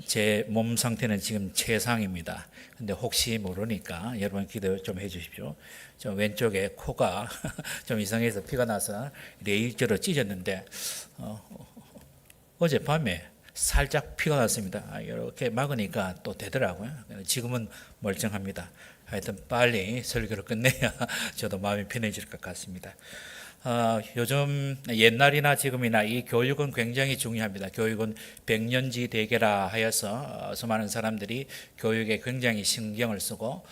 제 몸 상태는 지금 최상입니다. 근데 혹시 모르니까 여러분 기도 좀 해주십시오. 저 왼쪽에 코가 좀 이상해서 피가 나서 레이저로 찢었는데 어젯밤에 살짝 피가 났습니다. 이렇게 막으니까 또 되더라고요. 지금은 멀쩡합니다. 하여튼 빨리 설교를 끝내야 저도 마음이 편해질 것 같습니다. 요즘 옛날이나 지금이나 이 교육은 굉장히 중요합니다. 교육은 백년지 대계라 하여서 수많은 사람들이 교육에 굉장히 신경을 쓰고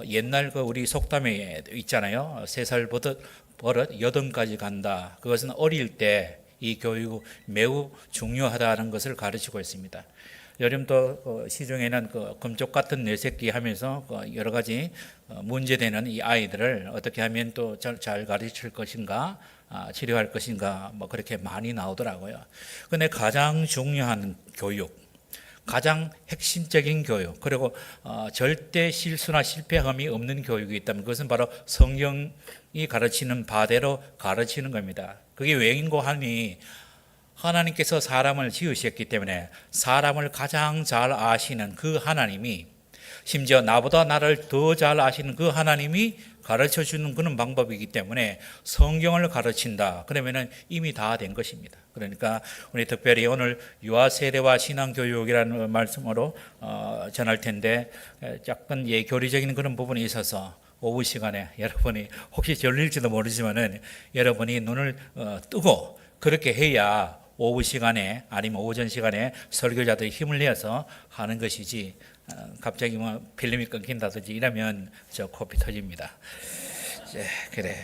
옛날 그 우리 속담에 있잖아요. 3살 버릇 여든까지 간다. 그것은 어릴 때 이 교육 매우 중요하다는 것을 가르치고 있습니다. 요즘도 시중에는 금쪽 같은 내 새끼 하면서 여러 가지 문제되는 이 아이들을 어떻게 하면 또 잘 가르칠 것인가, 치료할 것인가, 뭐 그렇게 많이 나오더라고요. 근데 가장 중요한 교육, 가장 핵심적인 교육, 그리고 절대 실수나 실패함이 없는 교육이 있다면 그것은 바로 성경이 가르치는 바대로 가르치는 겁니다. 그게 왜인고 하니 하나님께서 사람을 지으셨기 때문에 사람을 가장 잘 아시는 그 하나님이, 심지어 나보다 나를 더 잘 아시는 그 하나님이 가르쳐 주는 그런 방법이기 때문에 성경을 가르친다. 그러면은 이미 다 된 것입니다. 그러니까 우리 특별히 오늘 유아 세대와 신앙교육이라는 말씀으로 전할 텐데 약간 교리적인 그런 부분이 있어서 오후 시간에 여러분이 혹시 졸릴지도 모르지만은 여러분이 눈을 뜨고 그렇게 해야 오후 시간에 아니면 오전 시간에 설교자들이 힘을 내서 하는 것이지 갑자기 뭐 필름이 끊긴다든지 이러면 저 코피 터집니다. 그래.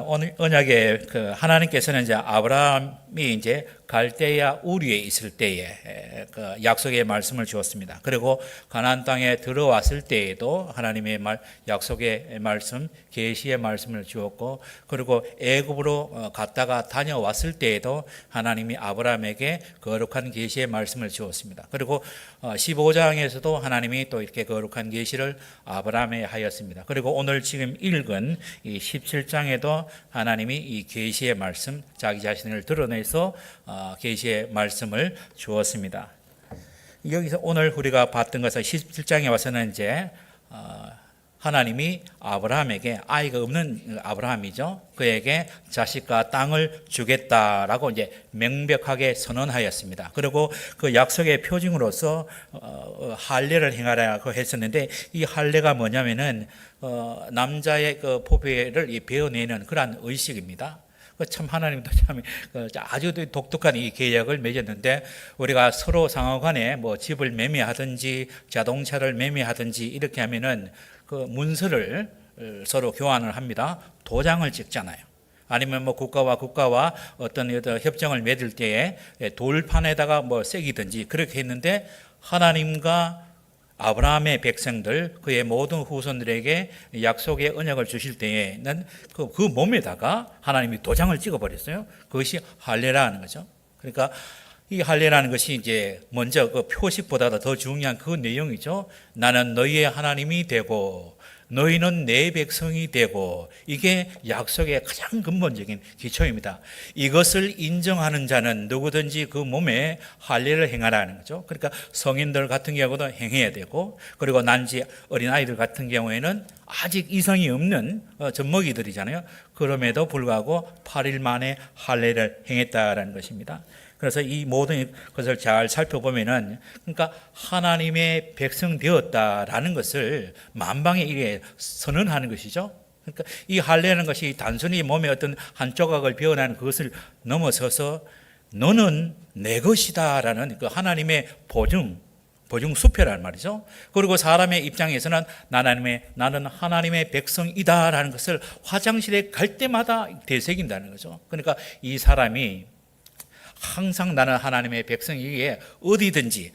오늘 언약에 하나님께서는 이제 아브라함이 이제 갈대아 우리에 있을 때에 그 약속의 말씀을 주었습니다. 그리고 가나안 땅에 들어왔을 때에도 하나님의 약속의 말씀, 계시의 말씀을 주었고, 그리고 애굽으로 갔다가 다녀왔을 때에도 하나님이 아브라함에게 거룩한 계시의 말씀을 주었습니다. 그리고 15장에서도 하나님이 또 이렇게 거룩한 계시를 아브라함에 하였습니다. 그리고 오늘 지금 읽은 이 17장에도 하나님이 이 계시의 말씀, 자기 자신을 드러내서 계시의 말씀을 주었습니다. 여기서 오늘 우리가 봤던 것은 17장에 와서는 이제 하나님이 아브라함에게, 아이가 없는 아브라함이죠, 그에게 자식과 땅을 주겠다라고 이제 명백하게 선언하였습니다. 그리고 그 약속의 표징으로서 할례를 행하라고 했었는데, 이 할례가 뭐냐면은 남자의 그 포배를 베어내는 그러한 의식입니다. 참 하나님도 참 아주 독특한 이 계약을 맺었는데, 우리가 서로 상호 간에 뭐 집을 매매하든지 자동차를 매매하든지 이렇게 하면은 그 문서를 서로 교환을 합니다. 도장을 찍잖아요. 아니면 뭐 국가와 어떤 협정을 맺을 때에 돌판에다가 뭐 새기든지 그렇게 했는데, 하나님과 아브라함의 백성들, 그의 모든 후손들에게 약속의 언약을 주실 때에는 그 몸에다가 하나님이 도장을 찍어버렸어요. 그것이 할례라는 거죠. 그러니까 이 할례라는 것이 이제 먼저 그 표식보다 더 중요한 그 내용이죠. 나는 너희의 하나님이 되고 너희는 내 백성이 되고, 이게 약속의 가장 근본적인 기초입니다. 이것을 인정하는 자는 누구든지 그 몸에 할례를 행하라는 거죠. 그러니까 성인들 같은 경우도 행해야 되고, 그리고 난지 어린아이들 같은 경우에는 아직 이성이 없는 젖먹이들이잖아요. 그럼에도 불구하고 8일 만에 할례를 행했다라는 것입니다. 그래서 이 모든 것을 잘 살펴보면은, 그러니까 하나님의 백성 되었다라는 것을 만방에 이게 선언하는 것이죠. 그러니까 이 할례라는 것이 단순히 몸의 어떤 한 조각을 베어내는 그것을 넘어서서 너는 내 것이다라는 그 하나님의 보증 수표라는 말이죠. 그리고 사람의 입장에서는 나는 하나님의 백성이다라는 것을 화장실에 갈 때마다 되새긴다는 거죠. 그러니까 이 사람이 항상 나는 하나님의 백성이기에 어디든지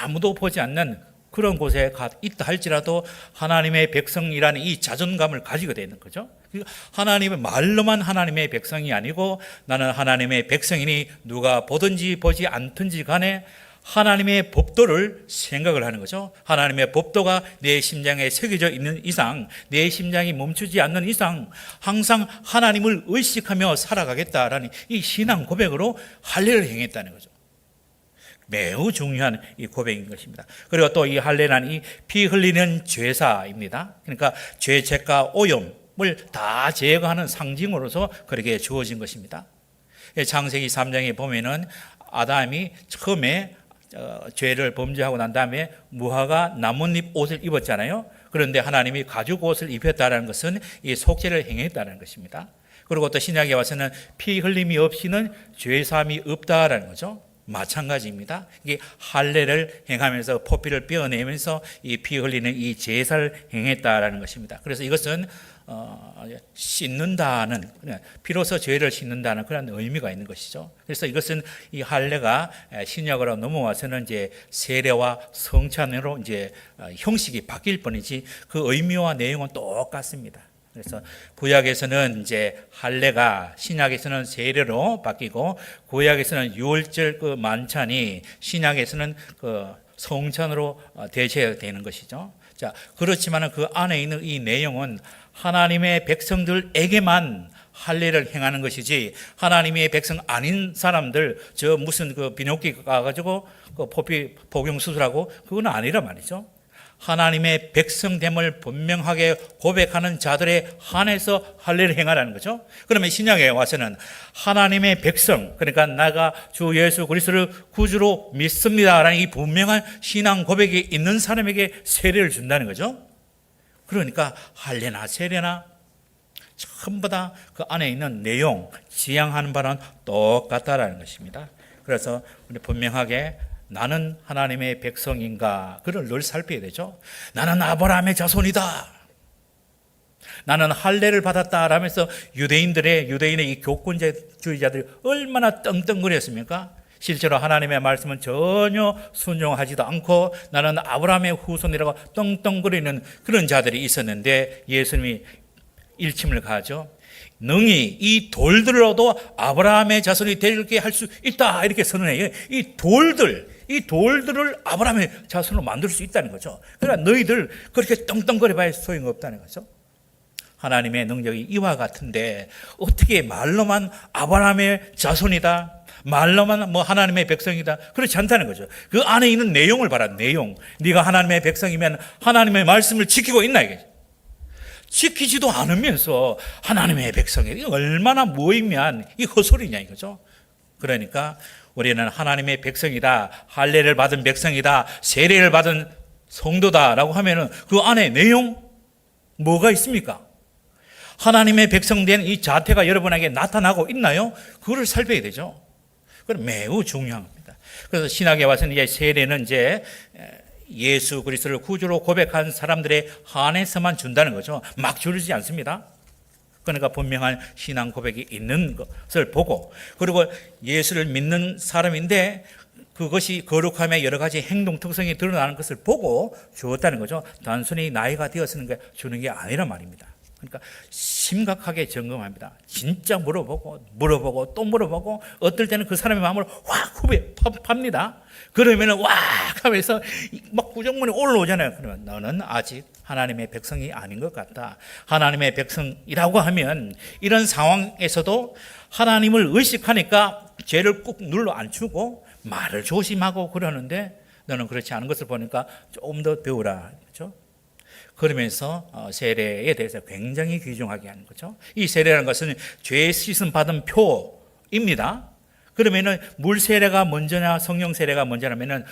아무도 보지 않는 그런 곳에 있다 할지라도 하나님의 백성이라는 이 자존감을 가지게 되는 거죠. 하나님의 말로만 하나님의 백성이 아니고, 나는 하나님의 백성이니 누가 보든지 보지 않든지 간에 하나님의 법도를 생각을 하는 거죠. 하나님의 법도가 내 심장에 새겨져 있는 이상, 내 심장이 멈추지 않는 이상 항상 하나님을 의식하며 살아가겠다라는 이 신앙 고백으로 할례를 행했다는 거죠. 매우 중요한 이 고백인 것입니다. 그리고 또 이 할례는 이 피 흘리는 죄사입니다. 그러니까 죄책과 오염을 다 제거하는 상징으로서 그렇게 주어진 것입니다. 창세기 3장에 보면은 아담이 처음에 죄를 범죄하고 난 다음에 무화과 나뭇잎 옷을 입었잖아요. 그런데 하나님이 가죽 옷을 입혔다는 것은 이 속죄를 행했다는 것입니다. 그리고 또 신약에 와서는 피 흘림이 없이는 죄사함이 없다라는 거죠. 마찬가지입니다. 이게 할례를 행하면서 포피를 떼어내면서 이 피 흘리는 이 제사를 행했다라는 것입니다. 그래서 이것은 씻는다는, 피로서 죄를 씻는다는 그런 의미가 있는 것이죠. 그래서 이것은 이 할례가 신약으로 넘어와서는 이제 세례와 성찬으로 이제 형식이 바뀔 뿐이지 그 의미와 내용은 똑같습니다. 그래서 구약에서는 이제 할례가 신약에서는 세례로 바뀌고 구약에서는 유월절 그 만찬이 신약에서는 그 성찬으로 대체되는 것이죠. 자, 그렇지만 그 안에 있는 이 내용은 하나님의 백성들에게만 할례를 행하는 것이지 하나님의 백성 아닌 사람들 저 무슨 그 비뇨기 가가지고 그 포피 복용 수술하고 그건 아니란 말이죠. 하나님의 백성됨을 분명하게 고백하는 자들에 한해서 할례를 행하라는 거죠. 그러면 신약에 와서는 하나님의 백성, 그러니까 내가 주 예수 그리스도를 구주로 믿습니다라는 이 분명한 신앙 고백이 있는 사람에게 세례를 준다는 거죠. 그러니까 할례나 세례나 전부 다 그 안에 있는 내용, 지향하는 바는 똑같다라는 것입니다. 그래서 우리 분명하게 나는 하나님의 백성인가 그를 늘 살펴야 되죠. 나는 아브라함의 자손이다. 나는 할례를 받았다라면서 유대인의 이 교권주의자들이 얼마나 떵떵거렸습니까? 실제로 하나님의 말씀은 전혀 순종하지도 않고 나는 아브라함의 후손이라고 떵떵거리는 그런 자들이 있었는데 예수님이 일침을 가하죠. 능히 이 돌들로도 아브라함의 자손이 되게 할 수 있다 이렇게 선언해요. 이 돌들을 아브라함의 자손으로 만들 수 있다는 거죠. 그러니까 너희들 그렇게 떵떵거려 봐야 소용없다는 거죠. 하나님의 능력이 이와 같은데 어떻게 말로만 아브라함의 자손이다, 말로만 뭐 하나님의 백성이다 그렇지 않다는 거죠. 그 안에 있는 내용을 봐라. 내용. 네가 하나님의 백성이면 하나님의 말씀을 지키고 있나 이게. 지키지도 않으면서 하나님의 백성이 얼마나 무의미한 이 헛소리냐 이거죠. 그러니까 우리는 하나님의 백성이다, 할례를 받은 백성이다, 세례를 받은 성도다라고 하면은 그 안에 내용 뭐가 있습니까? 하나님의 백성된 이 자태가 여러분에게 나타나고 있나요? 그거를 살펴야 되죠. 그건 매우 중요합니다. 그래서 신학에 와서는 이제 세례는 이제 예수 그리스도를 구주로 고백한 사람들의 한해서만 준다는 거죠. 막 주지 않습니다. 그러니까 분명한 신앙 고백이 있는 것을 보고 그리고 예수를 믿는 사람인데 그것이 거룩함의 여러 가지 행동 특성이 드러나는 것을 보고 주었다는 거죠. 단순히 나이가 되었으는 게 주는 게 아니란 말입니다. 그러니까 심각하게 점검합니다. 진짜 물어보고 또 물어보고 어떨 때는 그 사람의 마음을 확 후벼 팝니다. 그러면은 와 하면서 막 구정문이 올라오잖아요. 그러면 너는 아직 하나님의 백성이 아닌 것 같다. 하나님의 백성이라고 하면 이런 상황에서도 하나님을 의식하니까 죄를 꾹 눌러 앉히고 말을 조심하고 그러는데 너는 그렇지 않은 것을 보니까 조금 더 배우라. 그렇죠? 그러면서 세례에 대해서 굉장히 귀중하게 하는 거죠. 이 세례라는 것은 죄 씻음 받은 표입니다. 그러면은 물 세례가 먼저냐 성령 세례가 먼저냐면은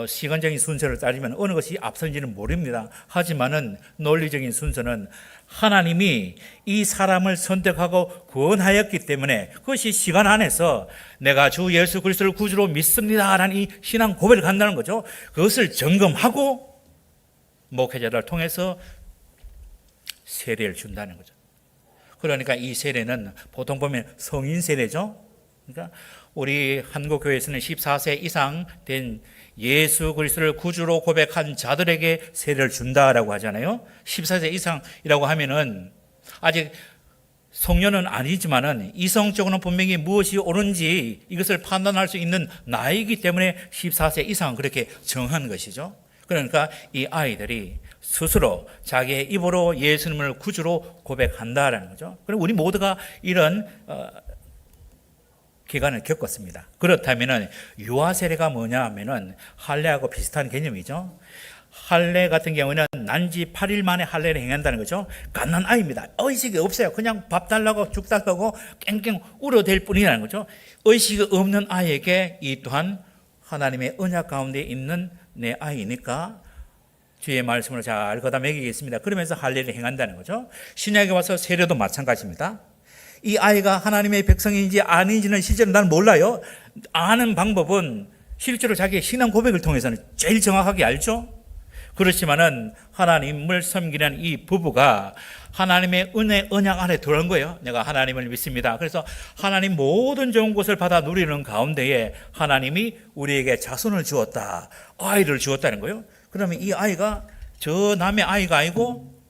시간적인 순서를 따지면 어느 것이 앞선지는 모릅니다. 하지만은 논리적인 순서는 하나님이 이 사람을 선택하고 구원하였기 때문에 그것이 시간 안에서 내가 주 예수 그리스도를 구주로 믿습니다라는 이 신앙 고백을 한다는 거죠. 그것을 점검하고 목회자를 통해서 세례를 준다는 거죠. 그러니까 이 세례는 보통 보면 성인 세례죠. 그러니까 우리 한국교회에서는 14세 이상 된 예수 그리스도를 구주로 고백한 자들에게 세례를 준다라고 하잖아요. 14세 이상이라고 하면은 아직 성년은 아니지만은 이성적으로는 분명히 무엇이 옳은지 이것을 판단할 수 있는 나이기 때문에 14세 이상 그렇게 정한 것이죠. 그러니까 이 아이들이 스스로 자기의 입으로 예수님을 구주로 고백한다라는 거죠. 그럼 우리 모두가 이런 기간을 겪었습니다. 그렇다면은 유아 세례가 뭐냐 하면은 할례하고 비슷한 개념이죠. 할례 같은 경우는 난지 8일 만에 할례를 행한다는 거죠. 갓난 아이입니다. 의식이 없어요. 그냥 밥 달라고 죽 달라고 깽깽 울어댈 뿐이라는 거죠. 의식이 없는 아이에게 이 또한 하나님의 언약 가운데 있는 내 아이니까 주의 말씀을 잘 거다 먹이겠습니다. 그러면서 할례를 행한다는 거죠. 신약에 와서 세례도 마찬가지입니다. 이 아이가 하나님의 백성인지 아닌지는 실제로 난 몰라요. 아는 방법은 실제로 자기의 신앙 고백을 통해서는 제일 정확하게 알죠. 그렇지만은 하나님을 섬기는 이 부부가 하나님의 은혜 언약 안에 들어온 거예요. 내가 하나님을 믿습니다. 그래서 하나님 모든 좋은 것을 받아 누리는 가운데에 하나님이 우리에게 자손을 주었다. 아이를 주었다는 거예요. 그러면 이 아이가 저 남의 아이가 아니고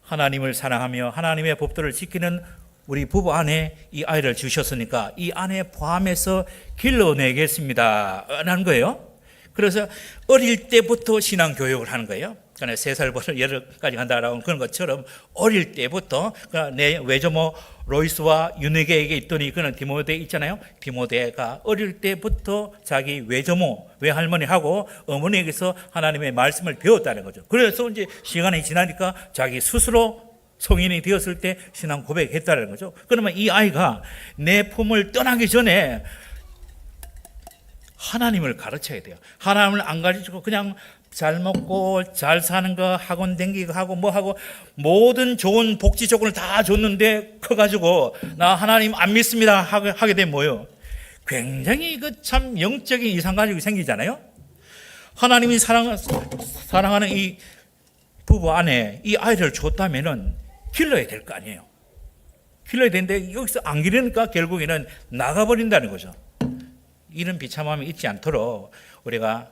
하나님을 사랑하며 하나님의 법도를 지키는 우리 부부 안에 이 아이를 주셨으니까 이 안에 포함해서 길러내겠습니다 라는 거예요. 그래서 어릴 때부터 신앙 교육을 하는 거예요. 그러니까 3살부터 8까지 간다라고 그런 것처럼 어릴 때부터 내 외조모 로이스와 유네게에게 있더니 그는 디모데 있잖아요. 디모데가 어릴 때부터 자기 외조모 외할머니하고 어머니에게서 하나님의 말씀을 배웠다는 거죠. 그래서 이제 시간이 지나니까 자기 스스로 성인이 되었을 때 신앙 고백했다는 거죠. 그러면 이 아이가 내 품을 떠나기 전에 하나님을 가르쳐야 돼요. 하나님을 안 가르치고 그냥 잘 먹고 잘 사는 거 학원 댕기고 하고 뭐 하고 모든 좋은 복지 조건을 다 줬는데 커가지고 나 하나님 안 믿습니다 하게 되면 뭐예요? 굉장히 그 참 영적인 이상 가지고 생기잖아요. 하나님이 사랑하는 이 부부 안에 이 아이를 줬다면은 길러야 될 거 아니에요. 길러야 되는데 여기서 안 기르니까 결국에는 나가버린다는 거죠. 이런 비참함이 있지 않도록 우리가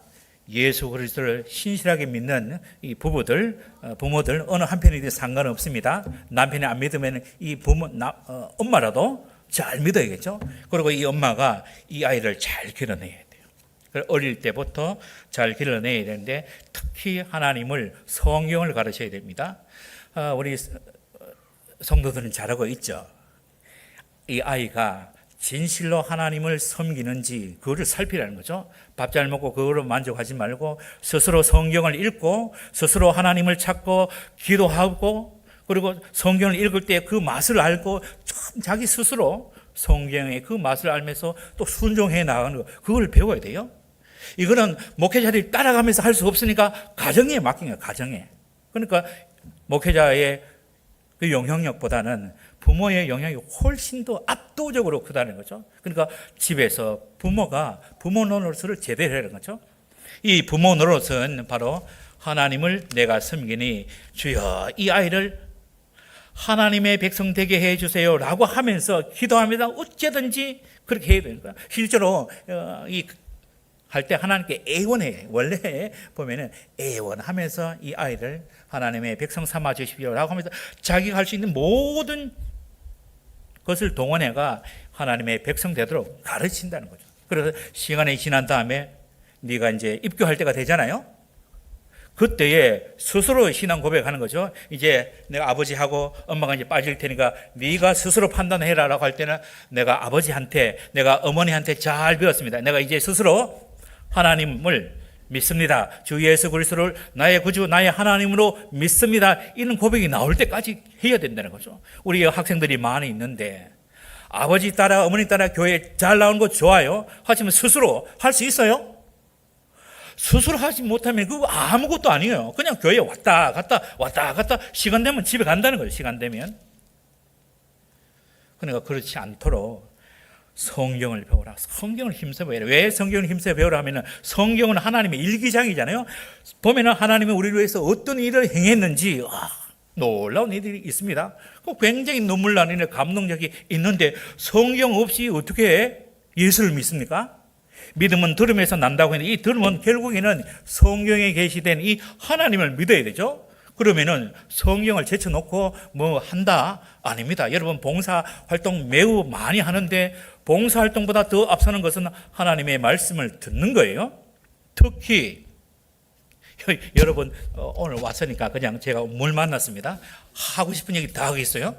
예수 그리스도를 신실하게 믿는 이 부모들 어느 한편이든 상관없습니다. 남편이 안 믿으면 이 엄마라도 잘 믿어야겠죠. 그리고 이 엄마가 이 아이를 잘 길러내야 돼요. 어릴 때부터 잘 길러내야 되는데 특히 하나님을 성경을 가르쳐야 됩니다. 우리 성도들은 잘하고 있죠. 이 아이가 진실로 하나님을 섬기는지 그거를 살피라는 거죠. 밥 잘 먹고 그거로 만족하지 말고 스스로 성경을 읽고 스스로 하나님을 찾고 기도하고 그리고 성경을 읽을 때 그 맛을 알고 자기 스스로 성경의 그 맛을 알면서 또 순종해 나가는 거 그걸 배워야 돼요. 이거는 목회자들이 따라가면서 할 수 없으니까 가정에 맡긴 거예요. 가정에. 그러니까 목회자의 그 영향력보다는 부모의 영향이 훨씬 더 압도적으로 크다는 거죠. 그러니까 집에서 부모가 부모 노릇을 제대로 하는 거죠. 이 부모 노릇은 바로 하나님을 내가 섬기니 주여 이 아이를 하나님의 백성 되게 해주세요 라고 하면서 기도합니다. 어째든지 그렇게 해야 되는 거야. 실제로 할 때 하나님께 애원해. 원래 보면은 애원하면서 이 아이를 하나님의 백성 삼아 주십시오라고 하면서 자기가 할 수 있는 모든 것을 동원해가 하나님의 백성 되도록 가르친다는 거죠. 그래서 시간이 지난 다음에 네가 이제 입교할 때가 되잖아요. 그때에 스스로 신앙 고백하는 거죠. 이제 내가 아버지하고 엄마가 이제 빠질 테니까 네가 스스로 판단해라라고 할 때는 내가 아버지한테 내가 어머니한테 잘 배웠습니다. 내가 이제 스스로 하나님을 믿습니다. 주 예수 그리스도를 나의 구주 나의 하나님으로 믿습니다. 이런 고백이 나올 때까지 해야 된다는 거죠. 우리 학생들이 많이 있는데 아버지 따라 어머니 따라 교회 잘 나오는 거 좋아요. 하지만 스스로 할 수 있어요? 스스로 하지 못하면 그거 아무것도 아니에요. 그냥 교회 왔다 갔다 시간 되면 집에 간다는 거예요. 시간 되면. 그러니까 그렇지 않도록 성경을 배우라. 성경을 힘써 배우라. 왜 성경을 힘써 배우라 하면은 성경은 하나님의 일기장이잖아요. 보면은 하나님이 우리를 위해서 어떤 일을 행했는지 놀라운 일들이 있습니다. 굉장히 눈물 나는 일, 감동적이 있는데 성경 없이 어떻게 예수를 믿습니까? 믿음은 들음에서 난다고 했는데 이 들음은 결국에는 성경에 계시된 이 하나님을 믿어야 되죠. 그러면은 성경을 제쳐놓고 뭐 한다? 아닙니다. 여러분 봉사 활동 매우 많이 하는데 봉사 활동보다 더 앞서는 것은 하나님의 말씀을 듣는 거예요. 특히 여러분 오늘 왔으니까 그냥 제가 뭘 만났습니다. 하고 싶은 얘기 다 하겠어요.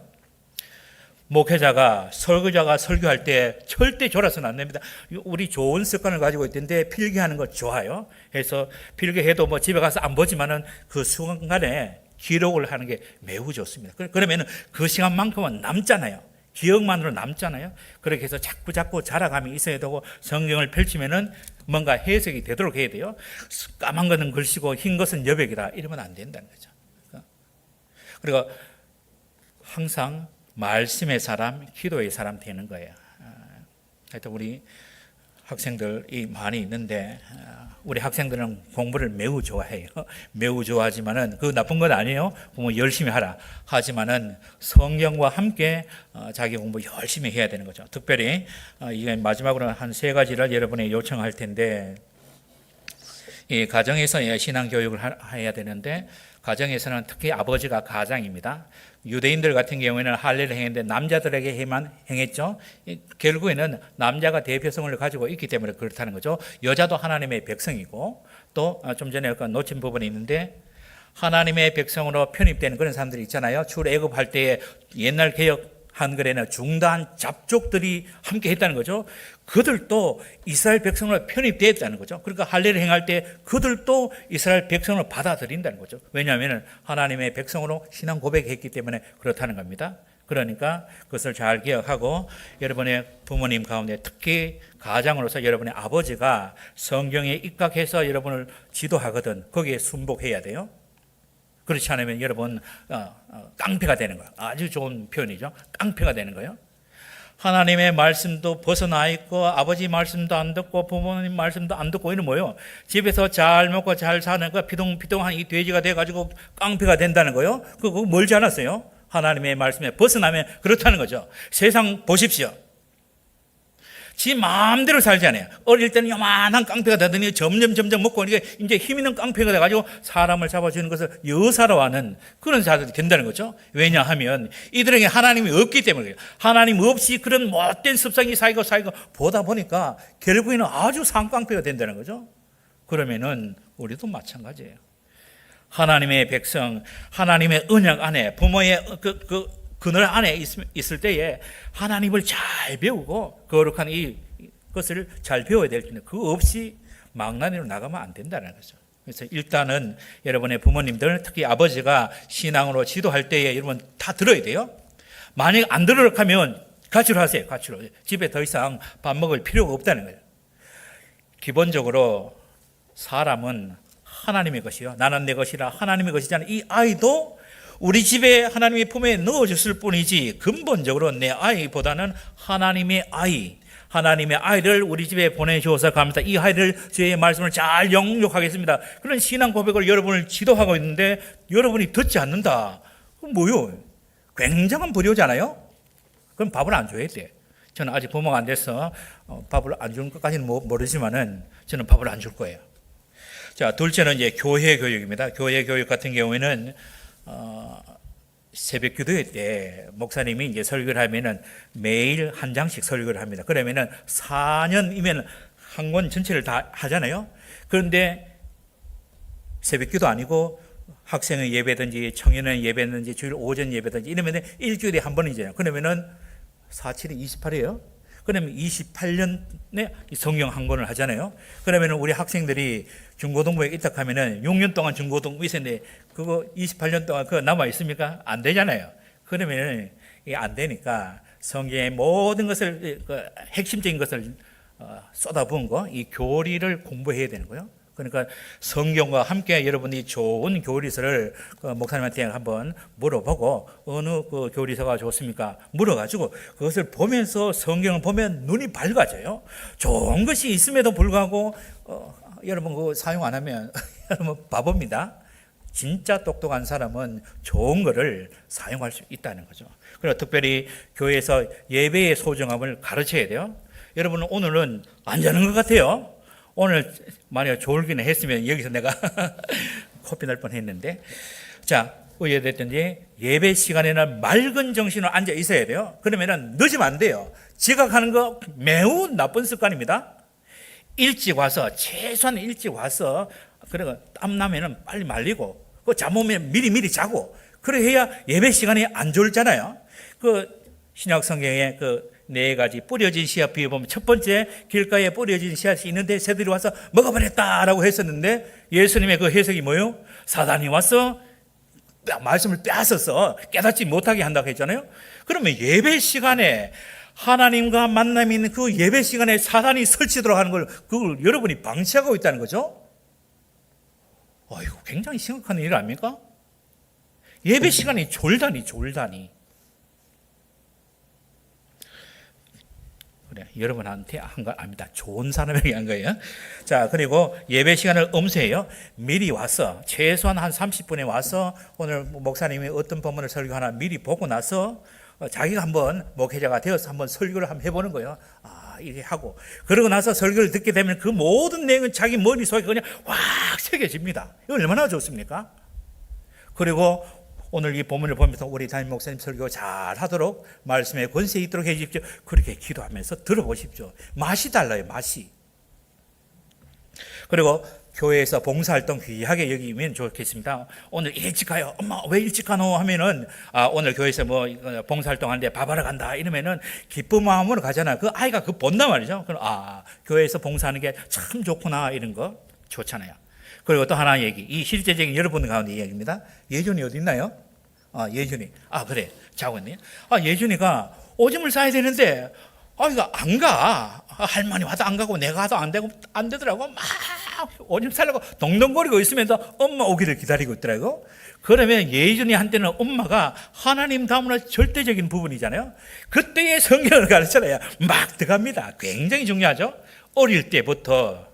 목회자가 설교자가 설교할 때 절대 졸아서는 안 됩니다. 우리 좋은 습관을 가지고 있던데 필기하는 거 좋아요. 그래서 필기해도 뭐 집에 가서 안 보지만은 그 순간에 기록을 하는 게 매우 좋습니다. 그러면은 그 시간만큼은 남잖아요. 기억만으로 남잖아요. 그렇게 해서 자꾸 자라감이 있어야 되고 성경을 펼치면은 뭔가 해석이 되도록 해야 돼요. 까만 것은 글씨고 흰 것은 여백이다 이러면 안 된다는 거죠. 그리고 항상 말씀의 사람, 기도의 사람 되는 거예요. 하여튼 우리 학생들이 많이 있는데 우리 학생들은 공부를 매우 좋아해요. 매우 좋아하지만은 그 나쁜 건 아니에요. 공부 열심히 하라. 하지만은 성경과 함께 자기 공부 열심히 해야 되는 거죠. 특별히 이게 마지막으로 한 3가지를 여러분이 요청할 텐데 이 가정에서 신앙 교육을 해야 되는데 가정에서는 특히 아버지가 가장입니다. 유대인들 같은 경우에는 할례를 행했는데 남자들에게만 행했죠. 결국에는 남자가 대표성을 가지고 있기 때문에 그렇다는 거죠. 여자도 하나님의 백성이고 또 좀 전에 약간 놓친 부분이 있는데 하나님의 백성으로 편입되는 그런 사람들이 있잖아요. 출애굽할 때에 옛날 개혁 한글에는 중단 잡족들이 함께 했다는 거죠. 그들도 이스라엘 백성으로 편입되었다는 거죠. 그러니까 할례를 행할 때 그들도 이스라엘 백성으로 받아들인다는 거죠. 왜냐하면 하나님의 백성으로 신앙 고백했기 때문에 그렇다는 겁니다. 그러니까 그것을 잘 기억하고 여러분의 부모님 가운데 특히 가장으로서 여러분의 아버지가 성경에 입각해서 여러분을 지도하거든 거기에 순복해야 돼요. 그렇지 않으면 여러분 깡패가 되는 거예요. 아주 좋은 표현이죠. 깡패가 되는 거예요. 하나님의 말씀도 벗어나 있고 아버지 말씀도 안 듣고 부모님 말씀도 안 듣고 이는 뭐예요? 집에서 잘 먹고 잘 사는 거 피동피동한 이 돼지가 돼가지고 깡패가 된다는 거예요. 그거 멀지 않았어요. 하나님의 말씀에 벗어나면 그렇다는 거죠. 세상 보십시오. 지 마음대로 살잖아요. 어릴 때는 요만한 깡패가 되더니 점점 먹고 이게 이제 힘 있는 깡패가 돼가지고 사람을 잡아주는 것을 여사로 하는 그런 자들이 된다는 거죠. 왜냐하면 이들에게 하나님이 없기 때문에 하나님 없이 그런 못된 습성이 쌓이고 보다 보니까 결국에는 아주 상깡패가 된다는 거죠. 그러면은 우리도 마찬가지예요. 하나님의 백성, 하나님의 언약 안에 부모의 그늘 안에 있을 때에 하나님을 잘 배우고 거룩한 이것을 잘 배워야 될 텐데 그거 없이 망나니로 나가면 안 된다는 거죠. 그래서 일단은 여러분의 부모님들 특히 아버지가 신앙으로 지도할 때에 여러분 다 들어야 돼요. 만약 안 들으려고 하면 가치로 하세요. 가치로. 집에 더 이상 밥 먹을 필요가 없다는 거예요. 기본적으로 사람은 하나님의 것이요. 나는 내 것이라 하나님의 것이잖아요. 이 아이도 우리 집에 하나님의 품에 넣어줬을 뿐이지 근본적으로 내 아이보다는 하나님의 아이를 우리 집에 보내주어서 감사합니다. 이 아이를 주의 말씀을 잘 영육하겠습니다. 그런 신앙 고백을 여러분을 지도하고 있는데 여러분이 듣지 않는다. 그럼 뭐요? 굉장한 불효잖아요. 그럼 밥을 안 줘야 돼. 저는 아직 부모가 안 돼서 밥을 안 주는 것까지는 모르지만은 저는 밥을 안 줄 거예요. 자, 둘째는 이제 교회 교육입니다. 교회 교육 같은 경우에는 새벽 기도회 때 목사님이 이제 설교를 하면은 매일 한 장씩 설교를 합니다. 그러면은 4년이면 한 권 전체를 다 하잖아요. 그런데 새벽 기도 아니고 학생의 예배든지 청년의 예배든지 주일 오전 예배든지 이러면 일주일에 한 번이잖아요. 그러면은 4, 7이 28이에요. 그러면 28년에 성경 한 권을 하잖아요. 그러면 우리 학생들이 중고등부에 입학하면은 6년 동안 중고등부 있었는데 그거 28년 동안 그거 남아 있습니까? 안 되잖아요. 그러면 이게 안 되니까 성경의 모든 것을 핵심적인 것을 쏟아부은 거, 이 교리를 공부해야 되는 거예요. 그러니까 성경과 함께 여러분이 좋은 교리서를 목사님한테 한번 물어보고 어느 그 교리서가 좋습니까? 물어가지고 그것을 보면서 성경을 보면 눈이 밝아져요. 좋은 것이 있음에도 불구하고 여러분 그거 사용 안 하면 여러분 바보입니다. 진짜 똑똑한 사람은 좋은 거를 사용할 수 있다는 거죠. 그리고 특별히 교회에서 예배의 소중함을 가르쳐야 돼요. 여러분 오늘은 안 자는 것 같아요. 오늘 만약 졸기는 했으면 여기서 내가 코피 날 뻔했는데, 자 어떻게 됐든지 예배 시간에는 맑은 정신으로 앉아 있어야 돼요. 그러면은 늦으면 안 돼요. 지각하는 거 매우 나쁜 습관입니다. 일찍 와서 최소한 일찍 와서 그리고 땀 나면은 빨리 말리고 그 잠 오면 미리 자고 그래 해야 예배 시간이 안 졸잖아요. 그 신약 성경에 그 네 가지 뿌려진 씨앗 비유 보면 첫 번째 길가에 뿌려진 씨앗이 있는데 새들이 와서 먹어버렸다라고 했었는데 예수님의 그 해석이 뭐예요? 사단이 와서 말씀을 빼앗아서 깨닫지 못하게 한다고 했잖아요. 그러면 예배 시간에 하나님과 만남이 있는 그 예배 시간에 사단이 설치도록 하는 걸 그걸 여러분이 방치하고 있다는 거죠. 이거 굉장히 심각한 일 아닙니까? 예배 시간이 졸다니. 그래, 여러분한테 한 거 아닙니다. 좋은 사람에게 한 거예요. 자, 그리고 예배 시간을 엄수해요. 미리 와서, 최소한 한 30분에 와서 오늘 목사님이 어떤 본문을 설교하나 미리 보고 나서 자기가 한번 목회자가 되어서 한번 설교를 한번 해보는 거예요. 이렇게 하고. 그러고 나서 설교를 듣게 되면 그 모든 내용은 자기 머릿속에 그냥 확 새겨집니다. 이거 얼마나 좋습니까? 그리고 오늘 이 본문을 보면서 우리 담임 목사님 설교 잘 하도록 말씀에 권세 있도록 해 주십시오. 그렇게 기도하면서 들어보십시오. 맛이 달라요, 맛이. 그리고 교회에서 봉사활동 귀하게 여기면 좋겠습니다. 오늘 일찍 가요. 엄마 왜 일찍 가노? 하면은 오늘 교회에서 뭐 봉사활동 하는데 밥하러 간다 이러면은 기쁜 마음으로 가잖아요. 그 아이가 그 본단 말이죠. 그럼 교회에서 봉사하는 게 참 좋구나 이런 거 좋잖아요. 그리고 또 하나 얘기, 이 실제적인 여러분 가운데 이야기입니다. 예준이 어디 있나요? 예준이. 그래. 자고 있네요. 예준이가 오줌을 싸야 되는데 이거 안 가. 할머니 와도 안 가고 내가 와도 안 되더라고. 막 오줌 싸려고 동동거리고 있으면서 엄마 오기를 기다리고 있더라고. 그러면 예준이한테는 엄마가 하나님 다음으로 절대적인 부분이잖아요. 그때의 성경을 가르쳐야 막 들어갑니다. 굉장히 중요하죠. 어릴 때부터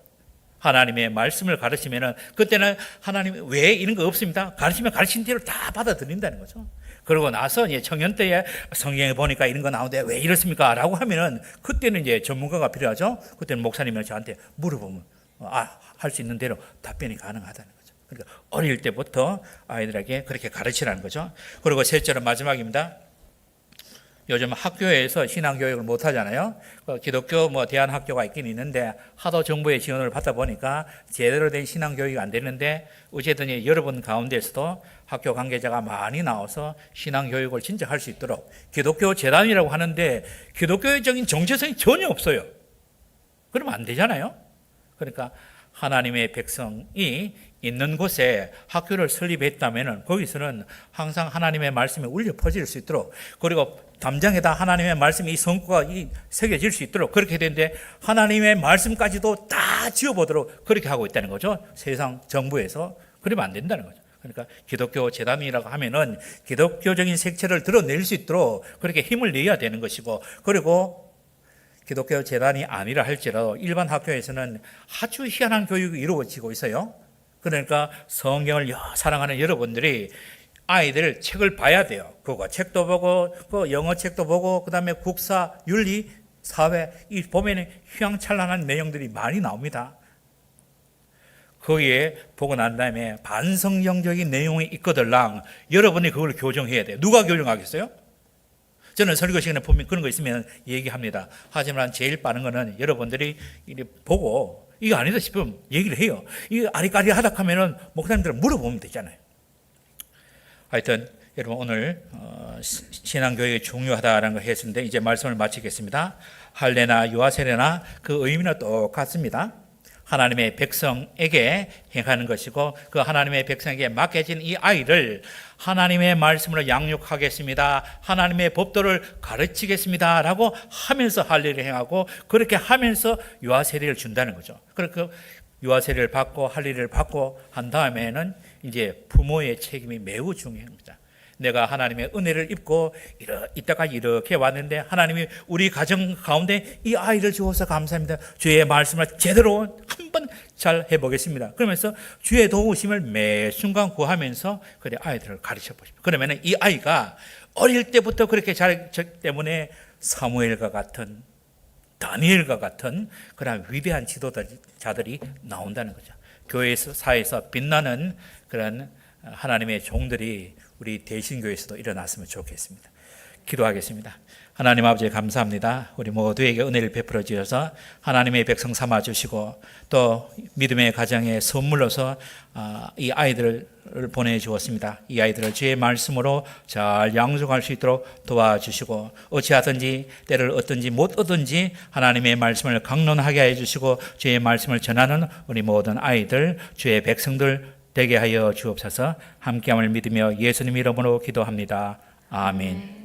하나님의 말씀을 가르치면은 그때는 하나님 왜 이런 거 없습니다. 가르치면 가르친 대로 다 받아들인다는 거죠. 그러고 나서 이제 청년 때에 성경에 보니까 이런 거 나오는데 왜 이렇습니까? 라고 하면은 그때는 이제 전문가가 필요하죠. 그때는 목사님이 저한테 물어보면 할 수 있는 대로 답변이 가능하다는 거죠. 그러니까 어릴 때부터 아이들에게 그렇게 가르치라는 거죠. 그리고 셋째로 마지막입니다. 요즘 학교에서 신앙교육을 못 하잖아요. 기독교 대안학교가 있긴 있는데 하도 정부의 지원을 받다 보니까 제대로 된 신앙교육이 안 되는데 어쨌든 여러분 가운데서도 학교 관계자가 많이 나와서 신앙교육을 진짜 할 수 있도록 기독교 재단이라고 하는데 기독교적인 정체성이 전혀 없어요. 그러면 안 되잖아요. 그러니까 하나님의 백성이 있는 곳에 학교를 설립했다면 거기서는 항상 하나님의 말씀이 울려 퍼질 수 있도록 그리고 담장에다 하나님의 말씀이 이 성과가 새겨질 수 있도록 그렇게 되는데 하나님의 말씀까지도 다 지어보도록 그렇게 하고 있다는 거죠. 세상 정부에서. 그러면 안 된다는 거죠. 그러니까 기독교 재단이라고 하면은 기독교적인 색채를 드러낼 수 있도록 그렇게 힘을 내야 되는 것이고 그리고 기독교 재단이 아니라 할지라도 일반 학교에서는 아주 희한한 교육이 이루어지고 있어요. 그러니까 성경을 사랑하는 여러분들이 아이들 책을 봐야 돼요. 그거 책도 보고, 영어 책도 보고, 그 다음에 국사, 윤리, 사회, 이 보면 휘황찬란한 내용들이 많이 나옵니다. 거기에 보고 난 다음에 반성경적인 내용이 있거들랑 여러분이 그걸 교정해야 돼요. 누가 교정하겠어요? 저는 설교 시간에 보면 그런 거 있으면 얘기합니다. 하지만 제일 빠른 거는 여러분들이 보고 이거 아니다 싶으면 얘기를 해요. 이거 아리까리하다 하면은 목사님들은 물어보면 되잖아요. 하여튼 여러분 오늘 신앙교육이 중요하다는 걸 했는데 이제 말씀을 마치겠습니다. 할례나 유아세례나 그 의미는 똑같습니다. 하나님의 백성에게 행하는 것이고 그 하나님의 백성에게 맡겨진 이 아이를 하나님의 말씀으로 양육하겠습니다. 하나님의 법도를 가르치겠습니다. 라고 하면서 할례를 행하고 그렇게 하면서 유아세례를 준다는 거죠. 그렇게 유아세례를 받고 할례를 받고 한 다음에는 이제 부모의 책임이 매우 중요합니다. 내가 하나님의 은혜를 입고 이때까지 이렇게 왔는데 하나님이 우리 가정 가운데 이 아이를 주어서 감사합니다. 주의 말씀을 제대로 한번 잘 해보겠습니다. 그러면서 주의 도우심을 매 순간 구하면서 그래 아이들을 가르쳐 보십시오. 그러면 이 아이가 어릴 때부터 그렇게 잘했기 때문에 사무엘과 같은 다니엘과 같은 그런 위대한 지도자들이 나온다는 거죠. 교회에서 사회에서 빛나는 그런 하나님의 종들이 우리 대신교회에서도 일어났으면 좋겠습니다. 기도하겠습니다. 하나님 아버지 감사합니다. 우리 모두에게 은혜를 베풀어 주셔서 하나님의 백성 삼아 주시고 또 믿음의 가정에 선물로서 이 아이들을 보내주었습니다. 이 아이들을 주의 말씀으로 잘 양육할 수 있도록 도와주시고 어찌하든지 때를 얻든지 못 얻든지 하나님의 말씀을 강론하게 해주시고 주의 말씀을 전하는 우리 모든 아이들 주의 백성들 되게 하여 주옵소서. 함께함을 믿으며 예수님 이름으로 기도합니다. 아멘.